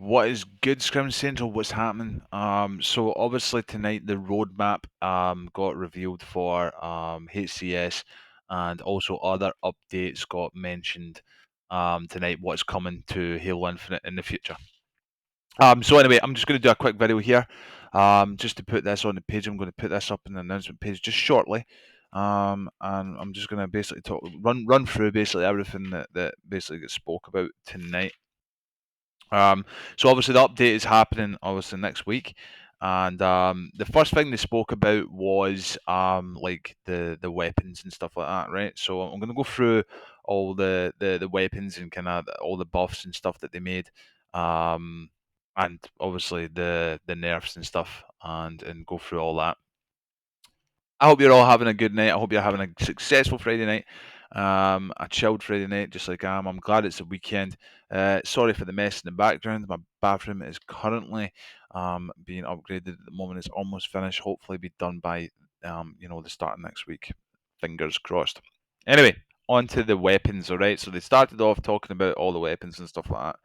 What is good, Scrum Central? What's happening? So obviously tonight the roadmap got revealed for HCS, and also other updates got mentioned tonight. What's coming to Halo Infinite in the future? So anyway, I'm just going to do a quick video here, just to put this on the page. I'm going to put this up in the announcement page just shortly, and I'm just going to basically run through basically everything that basically gets spoke about tonight. So obviously the update is happening obviously next week, and the first thing they spoke about was like the weapons and stuff like that, right? So I'm going to go through all the weapons and kind of all the buffs and stuff that they made, um, and obviously the nerfs and stuff, and go through all that. I hope you're all having a good night. I hope you're having a successful Friday night, a chilled Friday night, just like I am. I'm glad it's a weekend. Sorry for the mess in the background. My bathroom is currently being upgraded at the moment. It's almost finished. Hopefully, be done by the start of next week. Fingers crossed. Anyway, on to the weapons. All right. So they started off talking about all the weapons and stuff like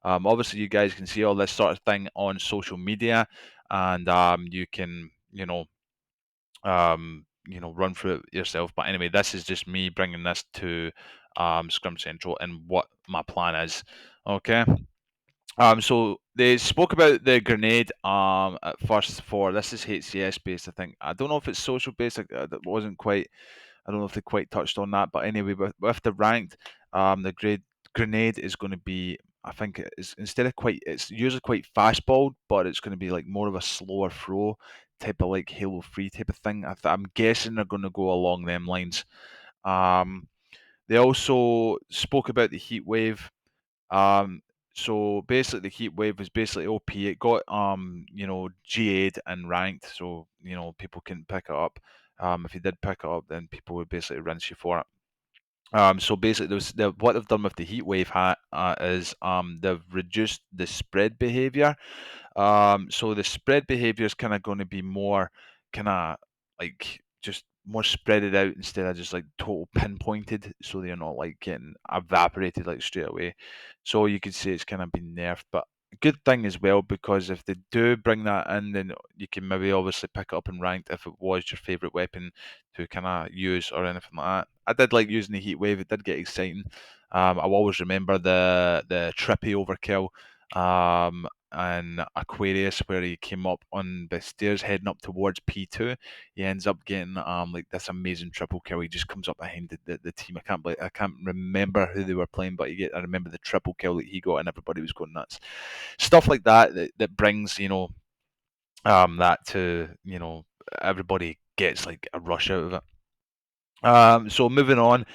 that. Obviously, you guys can see all this sort of thing on social media, and you can run through it yourself. But anyway, this is just me bringing this to Scrum Central and what my plan is. Okay. So they spoke about the grenade at first for this is HCS based. I think I don't know if it's social based. That wasn't quite. I don't know if they quite touched on that. But anyway, with the ranked, the grade grenade is going to be. I think it's instead of quite. It's usually quite fastballed, but it's going to be like more of a slower throw type of like Halo 3 type of thing. I'm guessing they're going to go along them lines. Um, they also spoke about the heat wave. Um, so basically, the heat wave was basically OP. It got GA'd and ranked, so people couldn't pick it up. If you did pick it up, then people would basically rinse you for it. So basically, what they've done with the heat wave hat is they've reduced the spread behavior. So the spread behavior is kind of going to be more kind of like just more spreaded out instead of just like total pinpointed, so they're not like getting evaporated like straight away. So you could say it's kind of been nerfed, but a good thing as well, because if they do bring that in, then you can maybe obviously pick it up in ranked if it was your favorite weapon to kind of use or anything like that. I did like using the heat wave; it did get exciting. I will always remember the trippy overkill. And Aquarius, where he came up on the stairs heading up towards P2. He ends up getting like this amazing triple kill. He just comes up behind the team. I can't remember who they were playing, but I remember the triple kill that he got and everybody was going nuts. Stuff like that brings, that to, everybody gets like a rush out of it. So moving on,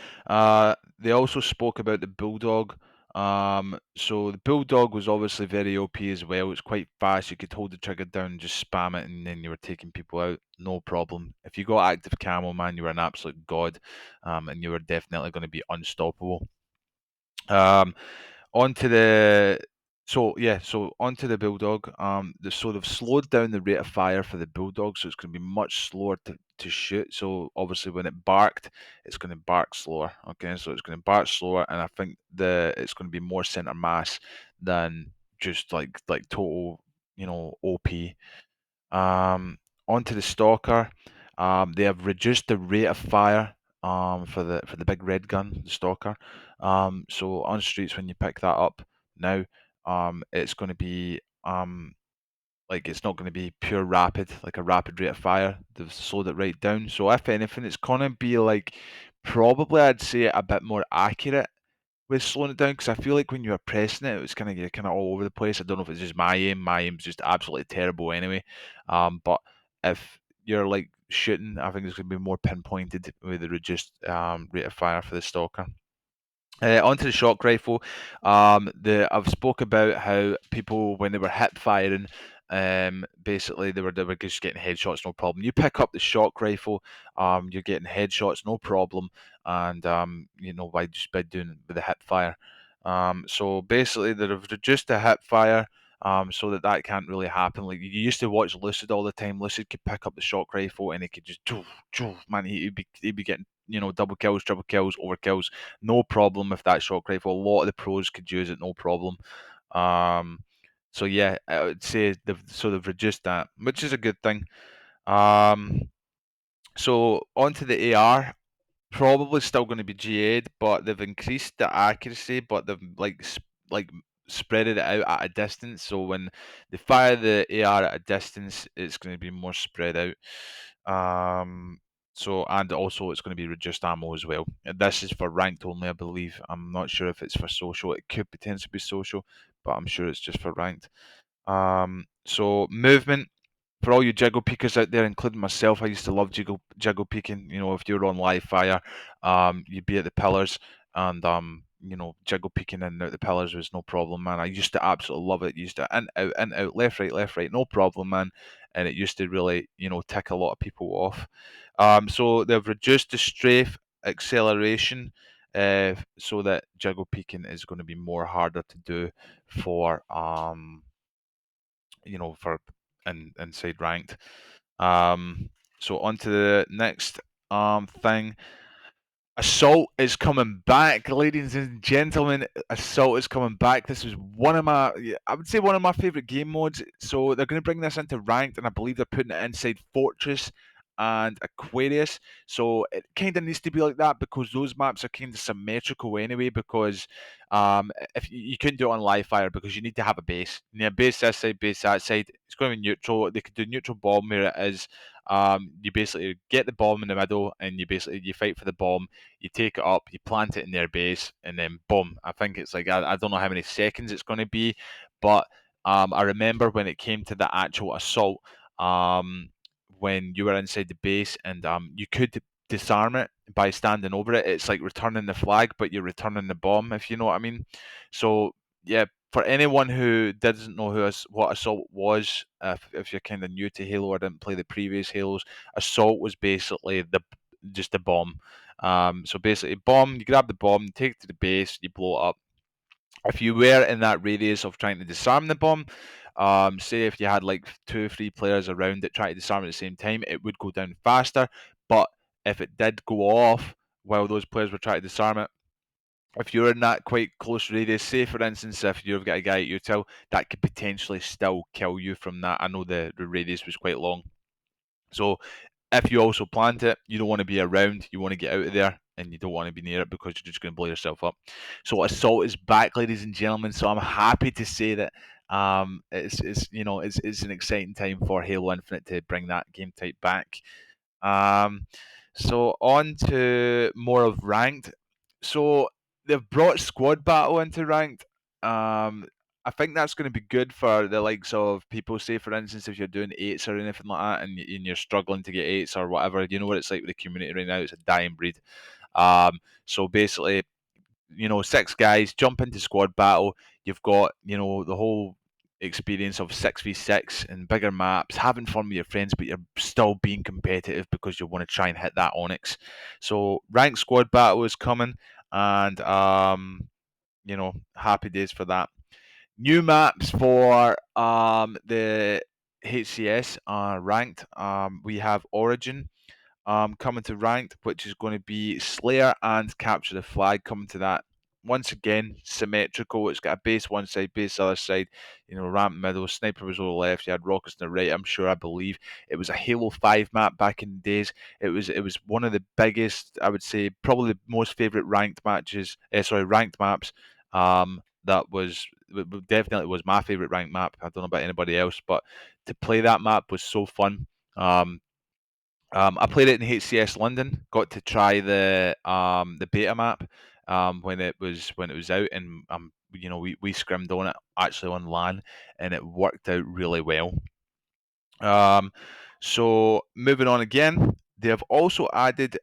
they also spoke about the Bulldog. So the Bulldog was obviously very OP as well. It's quite fast. You could hold the trigger down, just spam it, and then you were taking people out, no problem. If you got active camo, man, you were an absolute god, and you were definitely going to be unstoppable. Um, onto the onto the bulldog. They've slowed down the rate of fire for the bulldog, so it's going to be much slower to shoot. So obviously, when it barked, it's going to bark slower. Okay, so it's going to bark slower, and I think it's going to be more center mass than just like total, OP. Onto the stalker. They have reduced the rate of fire for the big red gun, the stalker. So on streets when you pick that up now, it's going to be like it's not going to be pure rapid, like a rapid rate of fire. They've slowed it right down. So if anything, it's going to be like probably I'd say a bit more accurate with slowing it down, because I feel like when you were pressing it, it was you're kind of all over the place. I don't know if it's just my aim. My aim's just absolutely terrible anyway. But if you're like shooting, I think it's going to be more pinpointed with the reduced rate of fire for the stalker. Onto the shock rifle. I've spoke about how people when they were hip firing, basically they were just getting headshots, no problem. You pick up the shock rifle, you're getting headshots, no problem, and by doing it with the hip fire. So basically they've reduced the hip fire. So that can't really happen. Like you used to watch Lucid all the time. Lucid could pick up the shock rifle and he could just, man, he'd be getting double kills, triple kills, overkills, no problem with that shock rifle. A lot of the pros could use it, no problem. Um, So yeah, I would say they've reduced that, which is a good thing. Um, so onto the AR. Probably still going to be GA'd, but they've increased the accuracy, but they've like spread it out at a distance. So when they fire the AR at a distance, it's going to be more spread out. So and also it's going to be reduced ammo as well. And this is for ranked only, I believe. I'm not sure if it's for social. It could potentially be social, but I'm sure it's just for ranked. So movement for all you jiggle peekers out there, including myself, I used to love jiggle peeking. You know, if you were on live fire, you'd be at the pillars and jiggle peeking in and out the pillars was no problem, man. I used to absolutely love it. Used to in, out, left, right, no problem, man. And it used to really, tick a lot of people off. So they've reduced the strafe acceleration, so that jiggle peeking is going to be more harder to do for for inside ranked. So on to the next thing. Assault is coming back, ladies and gentlemen. Assault is coming back. This is one of my, yeah, I would say one of my favorite game modes. So they're going to bring this into ranked, and I believe they're putting it inside Fortress and Aquarius. So it kind of needs to be like that because those maps are kind of symmetrical anyway. Because if you couldn't do it on live fire because you need to have a base. You need a base this side, base that side. It's going to be neutral. They could do neutral bomb where it is. You basically get the bomb in the middle, and you fight for the bomb. You take it up, you plant it in their base, and then boom. I think it's like I don't know how many seconds it's going to be, but I remember when it came to the actual assault, um, when you were inside the base and you could disarm it by standing over it. It's like returning the flag, but you're returning the bomb, if you know what I mean. So yeah, for anyone who doesn't know what Assault was, if you're kind of new to Halo or didn't play the previous Halos, Assault was basically just the bomb. So basically, bomb. You grab the bomb, take it to the base, you blow it up. If you were in that radius of trying to disarm the bomb, say if you had like 2 or 3 players around it trying to disarm at the same time, it would go down faster. But if it did go off while those players were trying to disarm it, if you're in that quite close radius, say for instance, if you've got a guy at util, that could potentially still kill you from that. I know the radius was quite long. So if you also plant it, you don't want to be around, you want to get out of there and you don't want to be near it because you're just going to blow yourself up. So Assault is back, ladies and gentlemen. So I'm happy to say that it's an exciting time for Halo Infinite to bring that game type back. Um, so on to more of ranked. So they've brought squad battle into ranked. I think that's going to be good for the likes of people. Say, for instance, if you're doing eights or anything like that, and you're struggling to get eights or whatever, you know what it's like with the community right now. It's a dying breed. So basically, 6 guys jump into squad battle. You've got, the whole experience of 6v6 and bigger maps, having fun with your friends, but you're still being competitive because you want to try and hit that onyx. So ranked squad battle is coming, and happy days for that. New maps for the HCS are ranked. We have Origin coming to ranked, which is going to be Slayer and Capture the Flag coming to that. Once again, symmetrical. It's got a base one side, base the other side. Ramp middle, sniper was on the left. You had rockets on the right. I believe it was a Halo 5 map back in the days. It was one of the biggest. I would say probably the most favorite ranked matches. Ranked maps. That was definitely was my favorite ranked map. I don't know about anybody else, but to play that map was so fun. I played it in HCS London. Got to try the beta map when it was out, and we scrimmed on it actually on LAN, and it worked out really well. Um, so moving on again, they have also added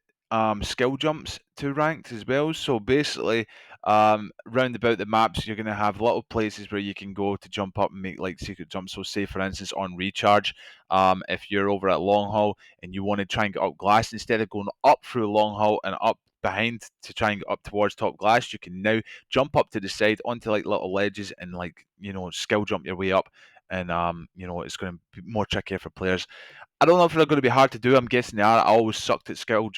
skill jumps to ranked as well. So basically, round about the maps, you're going to have little places where you can go to jump up and make like secret jumps. So say for instance on recharge, if you're over at long haul and you want to try and get up glass, instead of going up through long haul and up behind to try and get up towards top glass, you can now jump up to the side onto like little ledges and like skill jump your way up and it's going to be more trickier for players. I don't know if they're going to be hard to do. I'm guessing they are. I always sucked at skill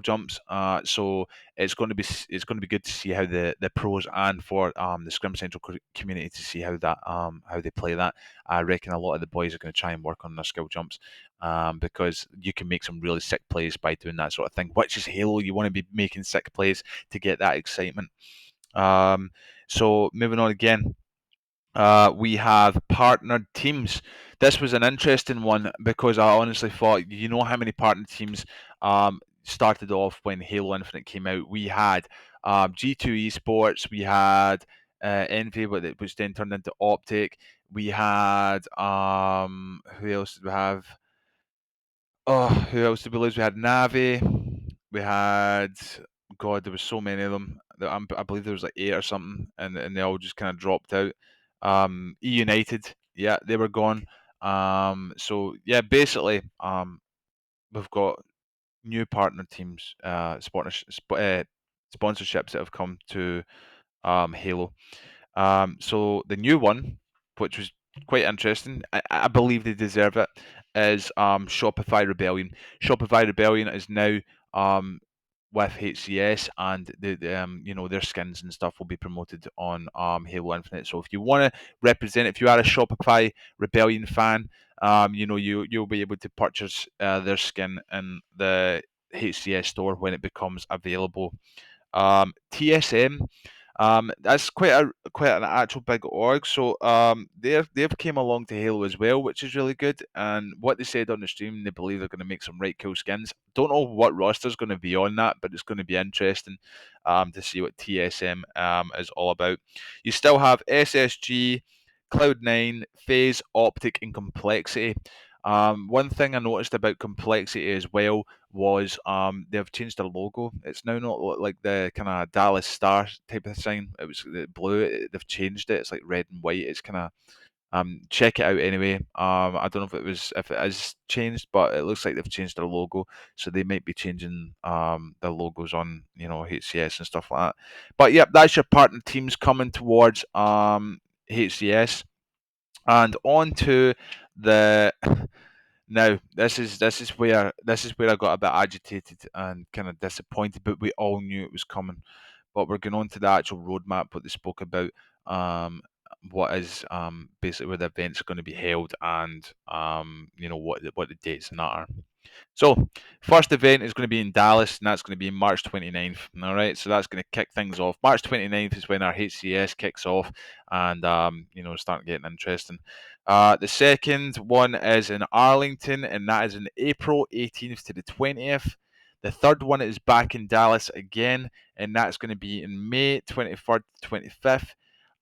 jumps, so it's going to be good to see how the pros and for the Scrum Central community to see how they play that. I reckon a lot of the boys are going to try and work on their skill jumps, because you can make some really sick plays by doing that sort of thing. Which is Halo. You want to be making sick plays to get that excitement. Um, so moving on again. We have partnered teams. This was an interesting one because I honestly thought, how many partnered teams started off when Halo Infinite came out. We had G2 Esports, we had Envy, which then turned into Optic. We had who else did we have? Oh, who else did we lose? We had Navi. We had God. There was so many of them. I believe there was like eight or something, and they all just kind of dropped out. E United, yeah, they were gone. So yeah, basically, we've got new partner teams, sponsorships that have come to Halo. So the new one, which was quite interesting, I believe they deserve it, is Shopify Rebellion. Shopify Rebellion is now with HCS, and their skins and stuff will be promoted on Halo Infinite. So if you want to represent, if you are a Shopify Rebellion fan, you'll be able to purchase their skin in the HCS store when it becomes available. TSM, that's quite an actual big org. So they've came along to Halo as well, which is really good. And what they said on the stream, they believe they're going to make some right cool skins. Don't know what roster's going to be on that, but it's going to be interesting to see what TSM is all about. You still have SSG, Cloud9, Phase, Optic, and Complexity. One thing I noticed about Complexity as well was they've changed their logo. It's now not like the kind of Dallas Star type of sign. It was blue. They've changed it. It's like red and white. It's kind of check it out anyway. I don't know if it is changed, but it looks like they've changed their logo, so they might be changing their logos on HCS and stuff like that. But yep, that's your partner teams coming towards HCS, and on to the now, this is where I got a bit agitated and kind of disappointed, but we all knew it was coming. But we're going on to the actual roadmap, what they spoke about, what is basically where the events are going to be held, and what the dates and that are. So, first event is going to be in Dallas, and that's going to be March 29th. All right, so that's going to kick things off. March 29th is when our HCS kicks off, and starting getting interesting. The second one is in Arlington, and that is in April 18th to the 20th. The third one is back in Dallas again, and that's going to be in May 23rd to 25th.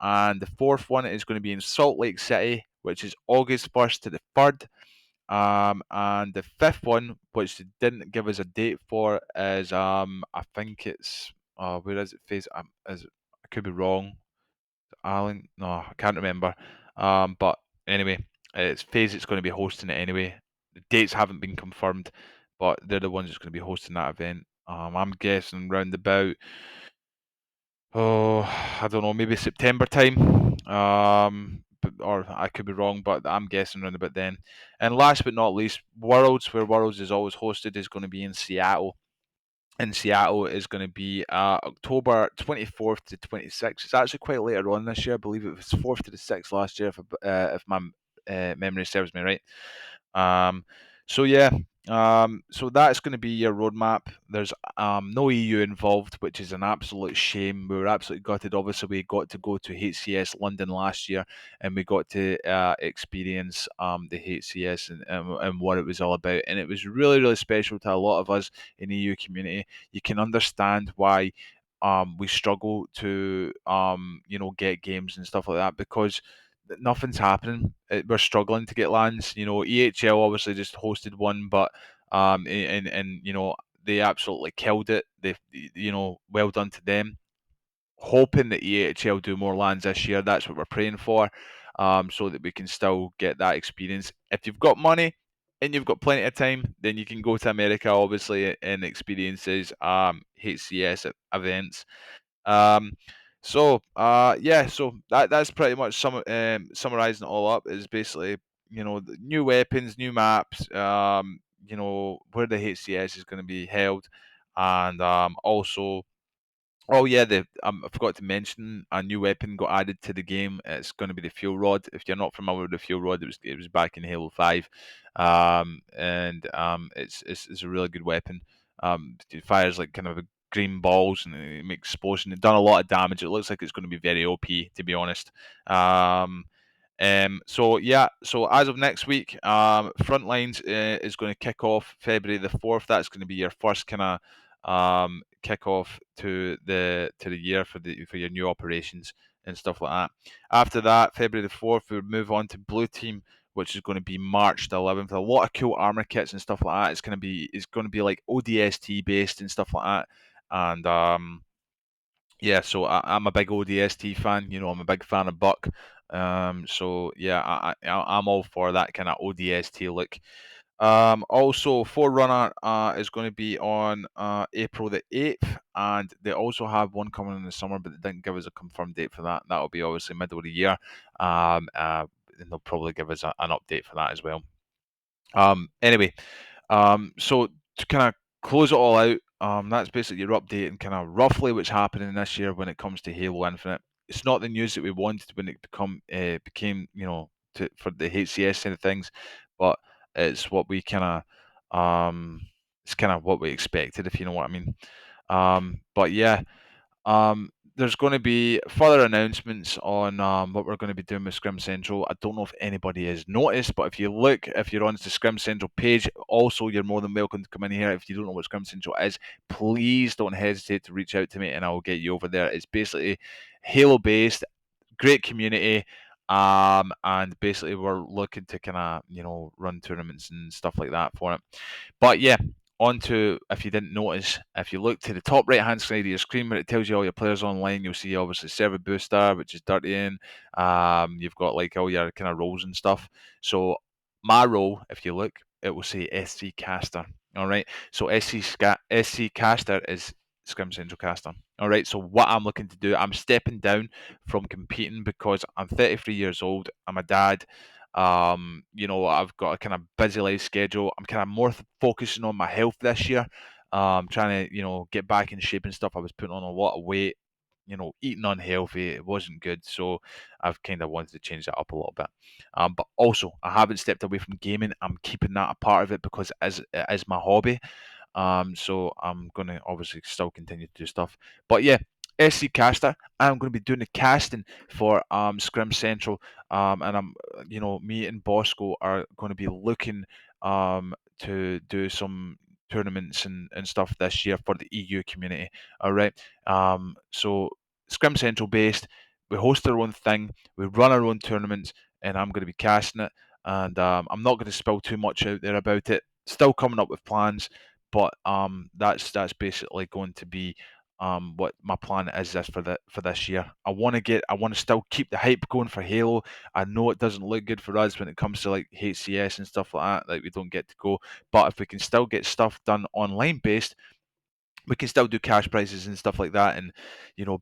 And the fourth one is going to be in Salt Lake City, which is August 1st to the 3rd. And the fifth one, which they didn't give us a date for, is I think it's where is it? Phase? I could be wrong. Alan? No, I can't remember. But anyway, it's Phase. It's going to be hosting it anyway. The dates haven't been confirmed, but they're the ones that's going to be hosting that event. I'm guessing round about, oh, I don't know, maybe September time. Or I could be wrong, but I'm guessing around about then. And last but not least, Worlds, where Worlds is always hosted, is going to be in Seattle. In Seattle is going to be October 24th to 26th. It's actually quite later on this year. I believe it was 4th to the 6th last year, if my memory serves me right. Um, so yeah, so that's going to be your roadmap. There's no EU involved, which is an absolute shame. We were absolutely gutted. Obviously, we got to go to HCS London last year, and we got to experience the HCS and what it was all about. And it was really, really special to a lot of us in the EU community. You can understand why we struggle to get games and stuff like that, because nothing's happening. We're struggling to get lands. EHL obviously just hosted one, but and they absolutely killed it. They well done to them. Hoping that EHL do more lands this year. That's what we're praying for, so that we can still get that experience. If you've got money and you've got plenty of time, then you can go to America, obviously, and experiences HCS events. Um, So, yeah, so that's pretty much summarizing it all up. Is basically, the new weapons, new maps, where the HCS is going to be held, and also, oh yeah, I forgot to mention a new weapon got added to the game. It's going to be the fuel rod. If you're not familiar with the fuel rod, it was back in Halo 5, and it's a really good weapon. It fires like kind of a green balls and it makes explosion. It's done a lot of damage. It looks like it's going to be very OP, to be honest. Um, so yeah, so as of next week, Frontlines is going to kick off February the 4th. That's going to be your first kind of kick off to the year for your new operations and stuff like that. After that, February the 4th, we'll move on to Blue Team, which is going to be March the 11th. A lot of cool armor kits and stuff like that. It's going to be like ODST based and stuff like that. And yeah, so I'm a big ODST fan. I'm a big fan of Buck. So yeah, I'm all for that kind of ODST look. Also, Forerunner is going to be on April the 8th, and they also have one coming in the summer, but they didn't give us a confirmed date for that. That'll be obviously middle of the year. And they'll probably give us an update for that as well. Anyway, so to kind of close it all out, that's basically your update and kind of roughly what's happening this year when it comes to Halo Infinite. It's not the news that we wanted when it became for the HCS side of things, but it's what we kind of it's kind of what we expected, if you know what I mean. But yeah, there's going to be further announcements on what we're going to be doing with Scrim Central. I don't know if anybody has noticed, but if you're on the Scrim Central page, also you're more than welcome to come in here. If you don't know what Scrim Central is, please don't hesitate to reach out to me and I will get you over there. It's basically Halo based, great community. And basically we're looking to kind of run tournaments and stuff like that for it. But yeah, on to, if you didn't notice, if you look to the top right hand side of your screen where it tells you all your players online, you'll see obviously Server Booster, which is Dirty In. You've got like all your kind of roles and stuff. So my role, if you look, it will say SC Caster. All right. So SC Caster is Scrim Central Caster. All right. So what I'm looking to do, I'm stepping down from competing because I'm 33 years old. I'm a dad. I've got a kind of busy life schedule. I'm kind of more focusing on my health this year. Trying to, get back in shape and stuff. I was putting on a lot of weight, eating unhealthy. It wasn't good. So I've kind of wanted to change that up a little bit. But also, I haven't stepped away from gaming. I'm keeping that a part of it because it is my hobby. So I'm going to obviously still continue to do stuff. But yeah, SC Caster, I'm going to be doing the casting for Scrim Central. And me and Bosco are going to be looking to do some tournaments and stuff this year for the EU community. All right. So Scrim Central based, we host our own thing, we run our own tournaments, and I'm going to be casting it. And I'm not going to spill too much out there about it. Still coming up with plans, but that's basically going to be what my plan is for this year. I want to still keep the hype going for Halo. I know it doesn't look good for us when it comes to like HCS and stuff like that, like we don't get to go. But if we can still get stuff done online based, we can still do cash prizes and stuff like that, and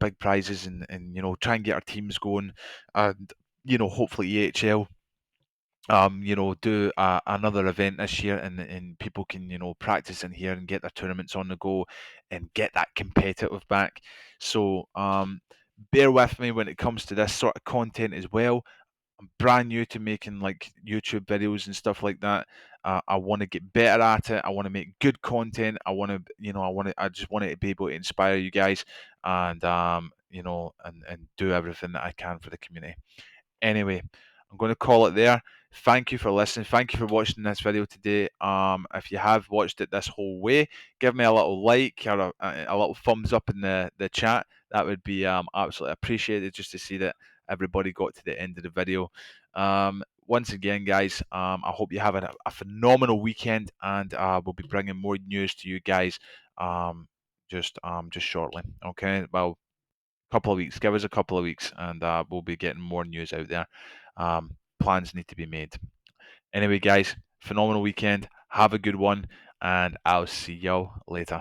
big prizes, and try and get our teams going, and hopefully EHL do another event this year, and people can practice in here and get their tournaments on the go and get that competitive back. So bear with me when it comes to this sort of content as well. I'm brand new to making like YouTube videos and stuff like that. I want to get better at it. I want to make good content. I just want to be able to inspire you guys, and and do everything that I can for the community. Anyway, I'm going to call it there. Thank you for listening. Thank you for watching this video today. If you have watched it this whole way, give me a little like or a little thumbs up in the chat. That would be absolutely appreciated, just to see that everybody got to the end of the video. Once again, guys, I hope you have a phenomenal weekend, and we'll be bringing more news to you guys just shortly. Okay, well, couple of weeks. Give us a couple of weeks, and we'll be getting more news out there. Plans need to be made. Anyway, guys, phenomenal weekend. Have a good one, and I'll see y'all later.